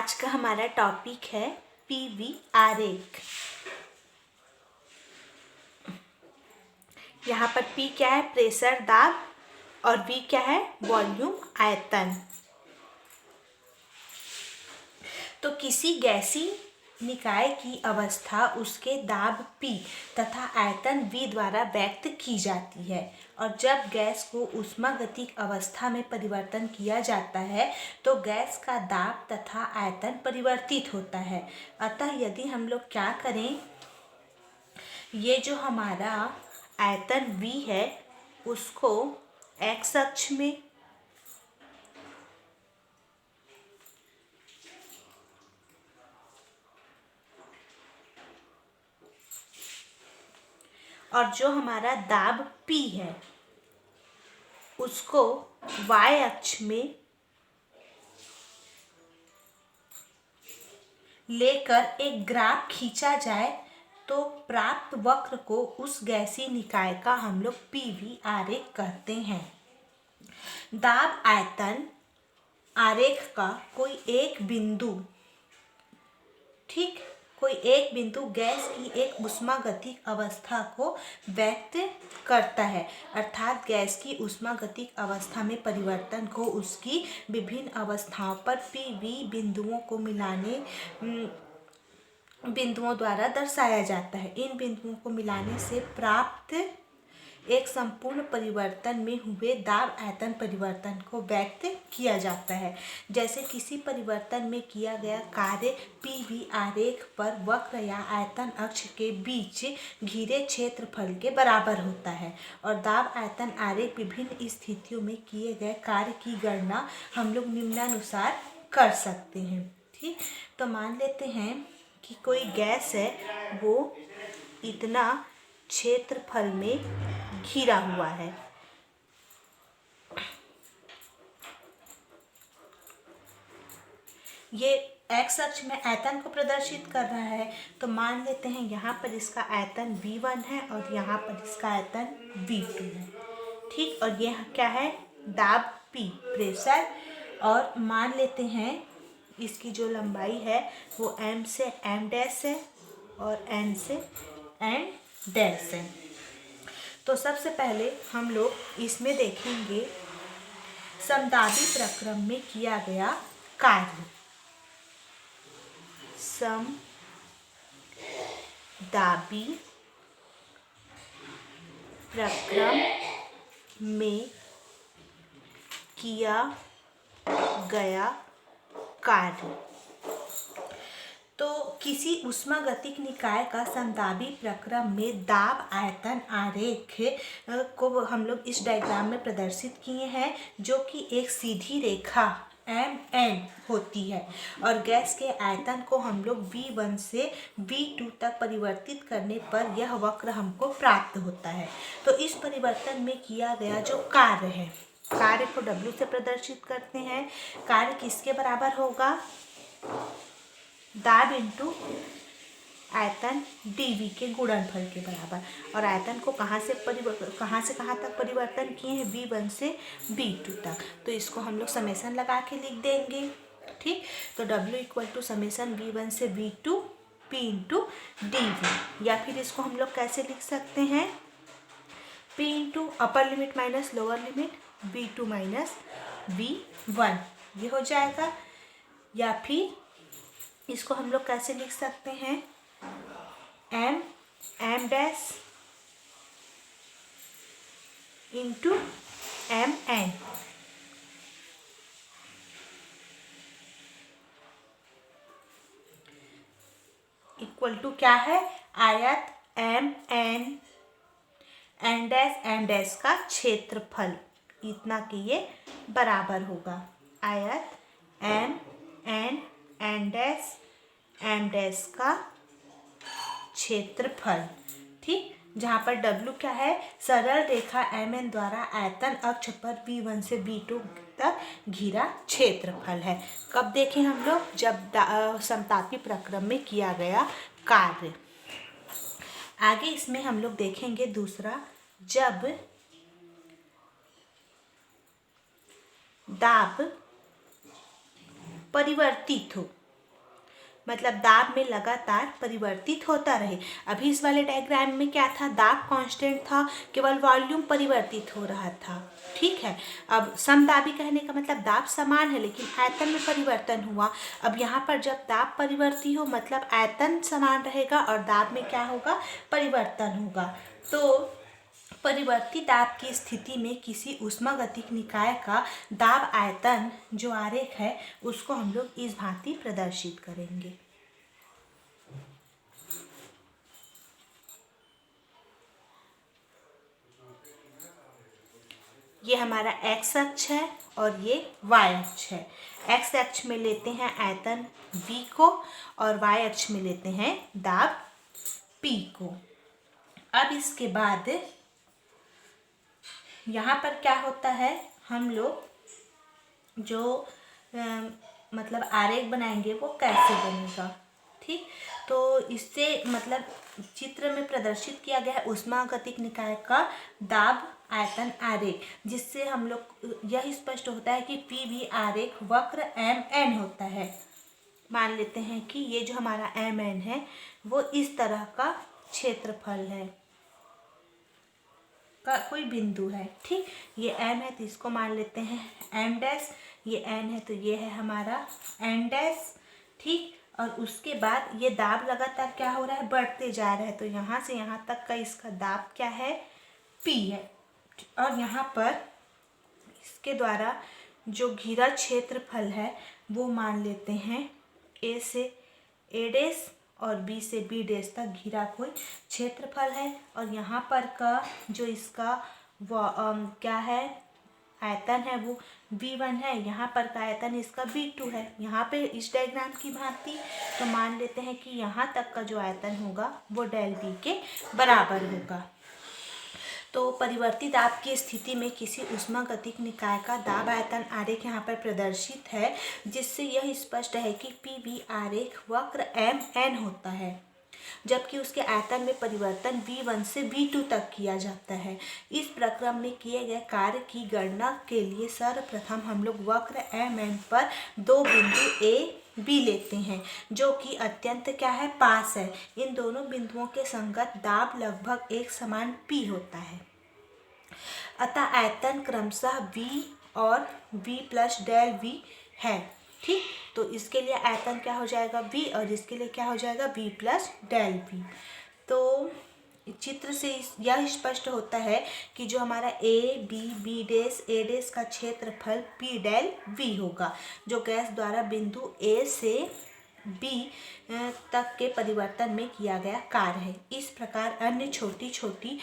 आज का हमारा टॉपिक है पीवी आरेख। यहाँ पर पी क्या है? प्रेशर, दाब, और वी क्या है? वॉल्यूम, आयतन। तो किसी गैसीय निकाय की अवस्था उसके दाब P तथा आयतन V द्वारा व्यक्त की जाती है, और जब गैस को ऊष्मागतिक अवस्था में परिवर्तन किया जाता है तो गैस का दाब तथा आयतन परिवर्तित होता है। अतः यदि हम लोग क्या करें, ये जो हमारा आयतन V है उसको x अक्ष में और जो हमारा दाब P है उसको y अक्ष में लेकर एक ग्राफ खींचा जाए तो प्राप्त वक्र को उस गैसीय निकाय का हम लोग पीवी आरेख कहते हैं। दाब आयतन आरेख का कोई एक बिंदु, ठीक, कोई एक बिंदु गैस की एक ऊष्मागतिक अवस्था को व्यक्त करता है, अर्थात गैस की ऊष्मागतिक अवस्था में परिवर्तन को उसकी विभिन्न अवस्थाओं पर पीवी बिंदुओं द्वारा दर्शाया जाता है। इन बिंदुओं को मिलाने से प्राप्त एक संपूर्ण परिवर्तन में हुए दाब आयतन परिवर्तन को व्यक्त किया जाता है। जैसे किसी परिवर्तन में किया गया कार्य पीवी आरेख पर वक्र या आयतन अक्ष के बीच घिरे क्षेत्रफल के बराबर होता है, और दाब आयतन आरेख विभिन्न स्थितियों में किए गए कार्य की गणना हम लोग निम्नानुसार कर सकते हैं। ठीक, तो मान लेते हैं कि कोई गैस है, वो इतना क्षेत्रफल में घिरा हुआ है। ये x अक्ष में आयतन को प्रदर्शित कर रहा है, तो मान लेते हैं यहाँ पर इसका आयतन V1 है और यहाँ पर इसका आयतन V2 है। ठीक, और ये क्या है? दाब P, प्रेशर, और मान लेते हैं इसकी जो लंबाई है वो m से m डैश है और n से n डैश है। तो सबसे पहले हम लोग इसमें देखेंगे समदाबी प्रक्रम में किया गया कार्य। समदाबी प्रक्रम में किया गया कार्य। तो किसी ऊष्मागतिक निकाय का समदाबी प्रक्रम में दाब आयतन आरेख को हम लोग इस डायग्राम में प्रदर्शित किए हैं, जो कि एक सीधी रेखा mn होती है, और गैस के आयतन को हम लोग V1 से V2 तक परिवर्तित करने पर यह वक्र हमको प्राप्त होता है। तो इस परिवर्तन में किया गया जो कार्य है, कार्य को W से प्रदर्शित करते हैं। कार्य किसके बराबर होगा? दाब इंटू आयतन dV के गुणनफल के बराबर। और आयतन को कहाँ से कहाँ तक परिवर्तन किए हैं? V1 से V2 तक। तो इसको हम लोग समेसन लगा के लिख देंगे। ठीक, तो W equal to summation V1 से V2 P इंटू dV, या फिर इसको हम लोग कैसे लिख सकते हैं? P into upper limit minus lower limit V2 minus V1, ये हो जाएगा। या फिर इसको हम लोग कैसे लिख सकते हैं? m dash into mn equal to क्या है? आयत mn n डैश का क्षेत्रफल, इतना कि ये बराबर होगा आयत n डैश m डैश का क्षेत्रफल। ठीक, जहाँ पर W क्या है? सरल रेखा mn द्वारा आयतन अक्ष पर V1 से V2 तक घिरा क्षेत्रफल है। कब देखें हम लोग? जब समतापी प्रक्रम में किया गया कार्य। आगे इसमें हम लोग देखेंगे दूसरा, जब दाब परिवर्तित हो, मतलब दाब में लगातार परिवर्तित होता रहे। अभी इस वाले डायग्राम में क्या था, दाब कांस्टेंट था, केवल वॉल्यूम परिवर्तित हो रहा था। ठीक है, अब समदाबी कहने का मतलब दाब समान है लेकिन आयतन में परिवर्तन हुआ। अब यहाँ पर जब दाब परिवर्तित हो मतलब आयतन समान रहेगा और दाब में क्या होगा, परिवर्तन होगा। तो परिवर्तित दाब की स्थिति में किसी ऊष्मागतिक निकाय का दाब आयतन जो आरेख है उसको हम लोग इस भांति प्रदर्शित करेंगे। ये हमारा x अक्ष है और ये y अक्ष है। x अक्ष में लेते हैं आयतन v को और y अक्ष में लेते हैं दाब p को। अब इसके बाद यहाँ पर क्या होता है, हम लोग जो मतलब आरेख बनाएंगे वो कैसे बनेगा। ठीक, तो इससे मतलब चित्र में प्रदर्शित किया गया है ऊष्मागतिक निकाय का दाब आयतन आरेख, जिससे हम लोग यह स्पष्ट होता है कि पी वी आरेख वक्र एम एन होता है। मान लेते हैं कि ये जो हमारा एम एन है वो इस तरह का क्षेत्रफल है का कोई बिंदु है। ठीक, ये एम है तो इसको मान लेते हैं एम डैश, ये एन है तो ये है हमारा एन डैश। ठीक, और उसके बाद ये दाब लगातार क्या हो रहा है, बढ़ते जा रहा है। तो यहाँ से यहाँ तक का इसका दाब क्या है, पी है। और यहाँ पर इसके द्वारा जो घिरा क्षेत्रफल है वो मान लेते हैं ए से ए डैश और बी से बी डैश तक घिरा कोई क्षेत्रफल है। और यहाँ पर का जो इसका क्या है आयतन है वो V1 है, यहाँ पर का आयतन इसका V2 है। यहाँ पे इस डायग्राम की भांति तो मान लेते हैं कि यहाँ तक का जो आयतन होगा वो डेल V के बराबर होगा। तो परिवर्तित दाब की स्थिति में किसी ऊष्मागतिक निकाय का दाब आयतन आरेख यहाँ पर प्रदर्शित है, जिससे यह स्पष्ट है कि पी वी आरेख वक्र एम एन होता है, जबकि उसके आयतन में परिवर्तन V1 से V2 तक किया जाता है। इस प्रक्रम में किए गए कार्य की गणना के लिए सर्वप्रथम हम लोग वक्र एम एन पर दो बिंदु A B लेते हैं जो कि अत्यंत क्या है, पास है। इन दोनों बिंदुओं के संगत दाब लगभग एक समान P होता है। अतः आयतन क्रमशः V और V प्लस डेल V है। ठीक, तो इसके लिए आयतन क्या हो जाएगा V और इसके लिए क्या हो जाएगा V प्लस डेल V। तो चित्र से यह स्पष्ट होता है कि जो हमारा बी डैश ए डैश का क्षेत्रफल P डेल V होगा, जो गैस द्वारा बिंदु A से B तक के परिवर्तन में किया गया कार्य है। इस प्रकार अन्य छोटी छोटी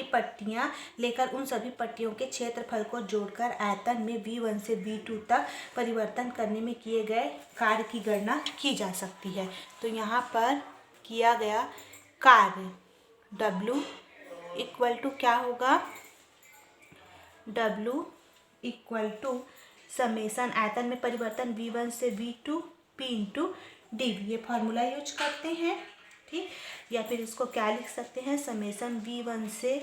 पट्टियाँ लेकर उन सभी पट्टियों के क्षेत्रफल को जोड़कर आयतन में V1 से V2 तक परिवर्तन करने में किए गए कार्य की गणना की जा सकती है। तो यहाँ पर किया गया कार्य W इक्वल टू क्या होगा, W इक्वल टू समेसन आयतन में परिवर्तन V1 से V2 P इंटू डी, ये फॉर्मूला यूज करते हैं। ठीक, या फिर इसको क्या लिख सकते हैं, समेसन V1 से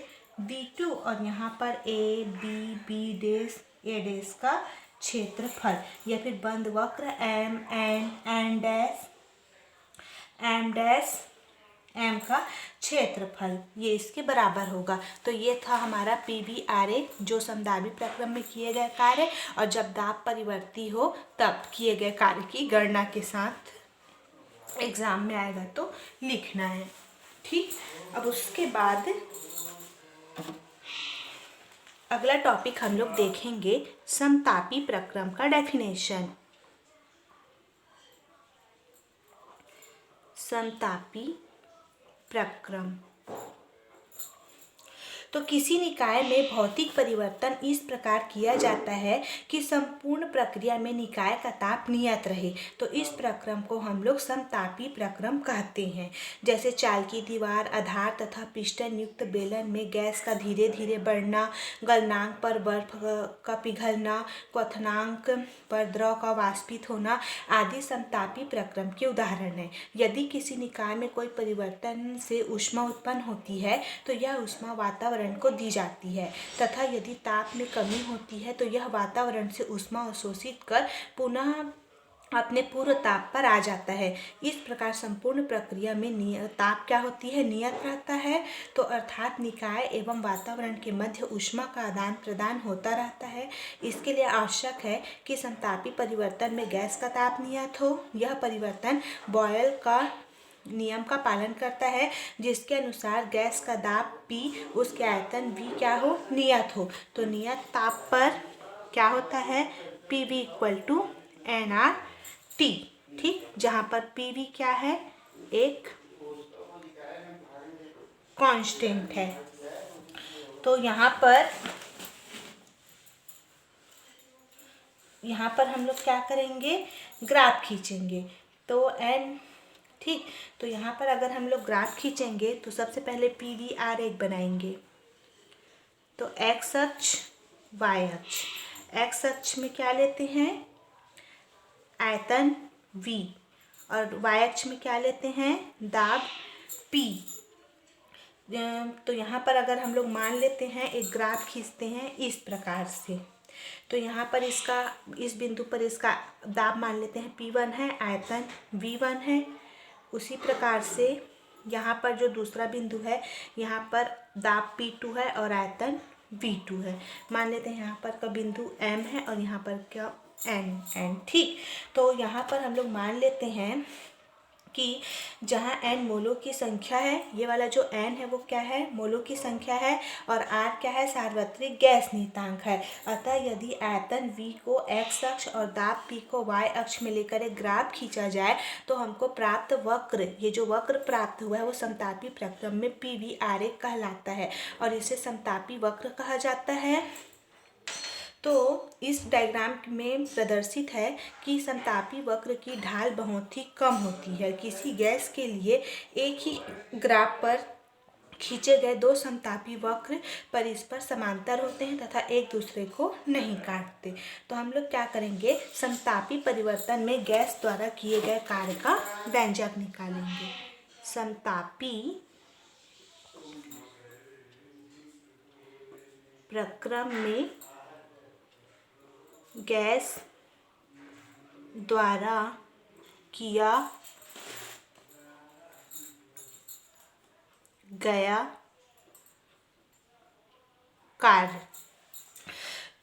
V2 और यहाँ पर A B dash A dash का क्षेत्रफल, या फिर बंद वक्र M N डैश M का क्षेत्रफल, ये इसके बराबर होगा। तो ये था हमारा पीवी आरेख जो समदाबी प्रक्रम में किए गए कार्य और जब दाब परिवर्ती हो तब किए गए कार्य की गणना के साथ एग्जाम में आएगा तो लिखना है। ठीक, अब उसके बाद अगला टॉपिक हम लोग देखेंगे समतापी प्रक्रम का डेफिनेशन। समतापी प्रक्रम, तो किसी निकाय में भौतिक परिवर्तन इस प्रकार किया जाता है कि संपूर्ण प्रक्रिया में निकाय का ताप नियत रहे। तो इस प्रक्रम को हम लोग समतापी प्रक्रम कहते हैं। जैसे चालकी दीवार, आधार तथा पिस्टन युक्त बेलन में गैस का धीरे धीरे बढ़ना, गलनांक पर बर्फ का पिघलना, क्वथनांक पर द्रव का वाष्पित होना आदि समतापी प्रक्रम के उदाहरण हैं। यदि किसी निकाय में कोई परिवर्तन से ऊष्मा उत्पन्न होती है तो यह ऊष्मा वातावरण वातावरण को दी जाती है तथा यदि ताप में कमी होती है तो यह वातावरण से ऊष्मा अवशोषित कर पुनः अपने पूर्व ताप पर आ जाता है। इस प्रकार संपूर्ण प्रक्रिया में ताप क्या होती है, नियत रहता है। तो अर्थात निकाय एवं वातावरण के मध्य ऊष्मा का आदान प्रदान होता रहता है। इसके लिए आवश्यक है कि समतापी परिवर्तन में गैस का ताप नियत हो। यह परिवर्तन बॉयल का नियम का पालन करता है, जिसके अनुसार गैस का दाब P उसके आयतन V क्या हो, नियत हो। तो नियत ताप पर क्या होता है, PV इक्वल टू nRT, ठीक, जहाँ पर PV क्या है, एक कांस्टेंट है। तो यहाँ पर हम लोग क्या करेंगे, ग्राफ खींचेंगे। तो n, ठीक, तो यहाँ पर अगर हम लोग ग्राफ खींचेंगे तो सबसे पहले PV आरेख बनाएंगे। तो x अक्ष, y अक्ष, x अक्ष में क्या लेते हैं, आयतन V, और y अक्ष में क्या लेते हैं, दाब P। तो यहाँ पर अगर हम लोग मान लेते हैं, एक ग्राफ खींचते हैं इस प्रकार से। तो यहाँ पर इस बिंदु पर इसका दाब मान लेते हैं P1 है, आयतन V1 है। उसी प्रकार से यहाँ पर जो दूसरा बिंदु है, यहाँ पर दाब P2 है और आयतन V2 है। मान लेते हैं यहाँ पर का बिंदु M है और यहाँ पर क्या N, ठीक। तो यहाँ पर हम लोग मान लेते हैं कि जहाँ n मोलों की संख्या है, ये वाला जो n है वो क्या है, मोलों की संख्या है, और r क्या है, सार्वत्रिक गैस नियतांक है। अतः यदि आयतन V को x अक्ष और दाब P को y अक्ष में लेकर एक ग्राफ खींचा जाए तो हमको प्राप्त वक्र, ये जो वक्र प्राप्त हुआ है वो समतापी प्रक्रम में PV आरेख कहलाता है और इसे समतापी वक्र कहा जाता है। तो इस डायग्राम में प्रदर्शित है कि समतापी वक्र की ढाल बहुत ही कम होती है। किसी गैस के लिए एक ही ग्राफ पर खींचे गए दो समतापी वक्र परस्पर समांतर होते हैं तथा एक दूसरे को नहीं काटते। तो हम लोग क्या करेंगे, समतापी परिवर्तन में गैस द्वारा किए गए कार्य का व्यंजक निकालेंगे। समतापी प्रक्रम में गैस द्वारा किया गया कार्य।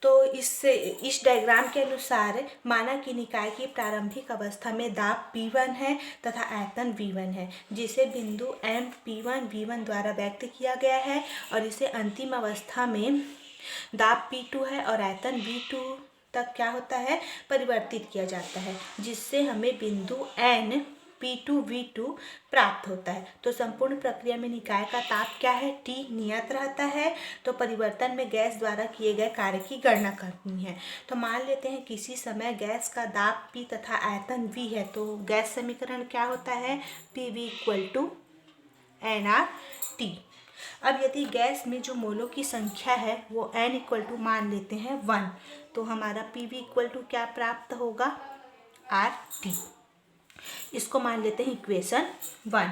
तो इस डायग्राम के अनुसार माना कि निकाय की प्रारंभिक अवस्था में दाब P1 है तथा आयतन V1 है, जिसे बिंदु M P1 V1 द्वारा व्यक्त किया गया है, और इसे अंतिम अवस्था में दाब P2 है और आयतन V2 तक क्या होता है, परिवर्तित किया जाता है, जिससे हमें बिंदु N P2 V2 प्राप्त होता है। तो संपूर्ण प्रक्रिया में निकाय का ताप क्या है, T नियत रहता है। तो परिवर्तन में गैस द्वारा किए गए कार्य की गणना करनी है। तो मान लेते हैं किसी समय गैस का दाब P तथा आयतन V है। तो गैस समीकरण क्या होता है, PV इक्वल टू nRT। अब यदि गैस में जो मोलों की संख्या है वो n इक्वल टू मान लेते हैं 1, तो हमारा PV इक्वल टू क्या प्राप्त होगा, RT। इसको मान लेते हैं इक्वेशन 1।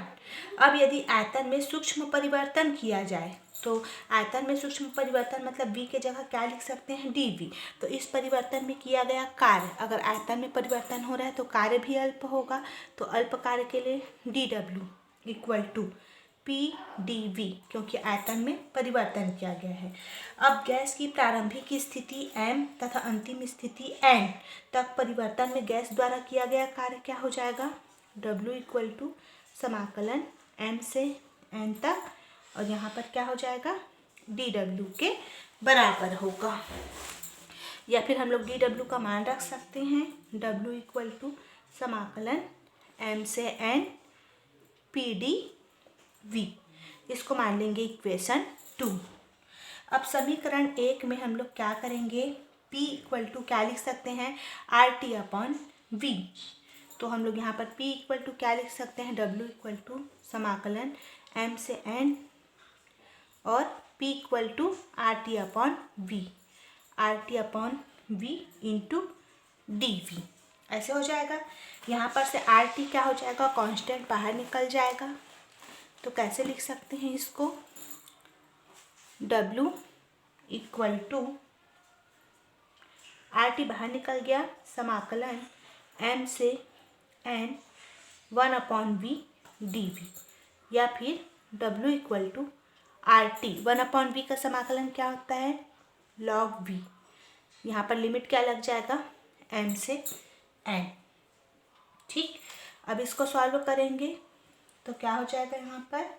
अब यदि आयतन में सूक्ष्म परिवर्तन किया जाए, तो आयतन में सूक्ष्म परिवर्तन मतलब V के जगह क्या लिख सकते हैं, dV। तो इस परिवर्तन में किया गया कार्य, अगर आयतन में परिवर्तन हो रहा है तो कार्य भी अल्प होगा। तो अल्प कार्य के लिए dW इक्वल टू PdV, क्योंकि आयतन में परिवर्तन किया गया है। अब गैस की प्रारंभिक स्थिति M तथा अंतिम स्थिति N तक परिवर्तन में गैस द्वारा किया गया कार्य क्या हो जाएगा, W इक्वल टू समाकलन M से N तक, और यहाँ पर क्या हो जाएगा, dW के बराबर होगा। या फिर हम लोग dW का मान रख सकते हैं, W इक्वल टू समाकलन M से N PdV। इसको मान लेंगे इक्वेशन 2। अब समीकरण 1 में हम लोग क्या करेंगे, P इक्वल टू क्या लिख सकते हैं, RT अपॉन V। तो हम लोग यहाँ पर P इक्वल टू क्या लिख सकते हैं, W इक्वल टू समाकलन M से N, और P equal to RT upon V, RT upon V into DV। ऐसे हो जाएगा। यहाँ पर से RT क्या हो जाएगा, कांस्टेंट बाहर निकल जाएगा। तो कैसे लिख सकते हैं इसको, W इक्वल टू RT बाहर निकल गया, समाकलन M से N 1/V dV, या फिर W equal to RT 1/V का समाकलन क्या होता है, log V। यहाँ पर लिमिट क्या लग जाएगा, M से N। ठीक, अब इसको सॉल्व करेंगे तो क्या हो जाएगा, यहाँ पर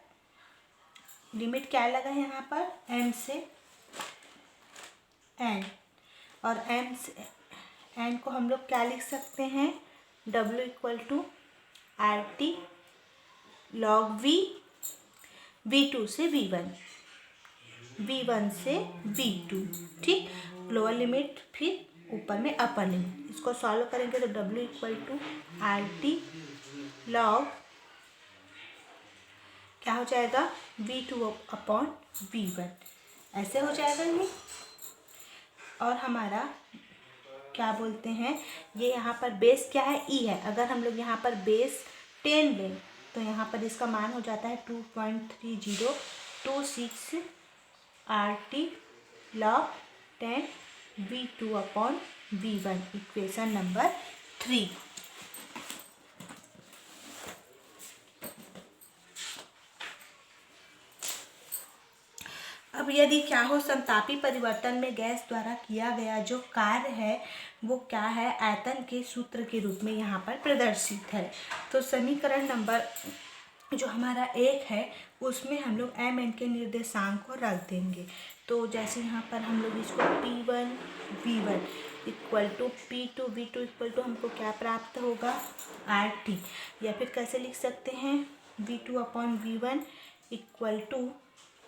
लिमिट क्या लगा है, यहाँ पर M से N, और M से N को हम लोग क्या लिख सकते हैं, W equal to RT log V, V2 से V1, V1 से V2। ठीक, लोअर लिमिट फिर ऊपर में अपर लिमिट, इसको सॉल्व करेंगे तो W equal to RT log क्या हो जाएगा, V2/V1, ऐसे हो जाएगा ये। और हमारा क्या बोलते हैं, ये यहाँ पर बेस क्या है, E है। अगर हम लोग यहाँ पर बेस 10 लें तो यहाँ पर इसका मान हो जाता है 2.3026 RT log 10 V2/V1, equation number 3। अब यदि क्या हो, समतापी परिवर्तन में गैस द्वारा किया गया जो कार्य है वो क्या है, आयतन के सूत्र के रूप में यहाँ पर प्रदर्शित है। तो समीकरण नंबर जो हमारा 1 है उसमें हम लोग mn के निर्देशांक को रख देंगे। तो जैसे यहाँ पर हम लोग इसको P1 V1 equal to P2 V2 equal to हमको क्या प्राप्त होगा, RT, या फिर कैसे लिख सकते हैं, V2/V1 इक्वल टू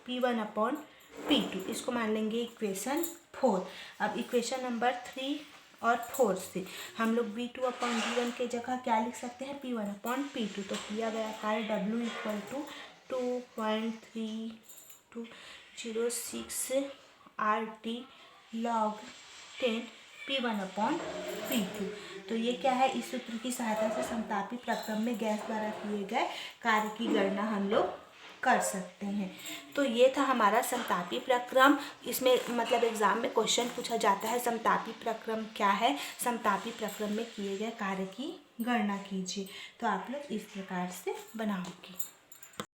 P1/P2, इसको मान लेंगे इक्वेशन 4। अब इक्वेशन नंबर 3 और 4 से हम लोग V2/V1 के जगह क्या लिख सकते हैं, P1/P2। तो किया गया कार्य W equal to 2.3206 RT log 10 P1/P2। तो ये क्या है, इस सूत्र की सहायता से समतापी प्रक्रम में गैस द्वारा किए गए कार्य की गणना हम लोग कर सकते हैं। तो ये था हमारा समतापी प्रक्रम। इसमें मतलब एग्जाम में क्वेश्चन पूछा जाता है समतापी प्रक्रम क्या है, समतापी प्रक्रम में किए गए कार्य की गणना कीजिए। तो आप लोग इस प्रकार से बनाओगे।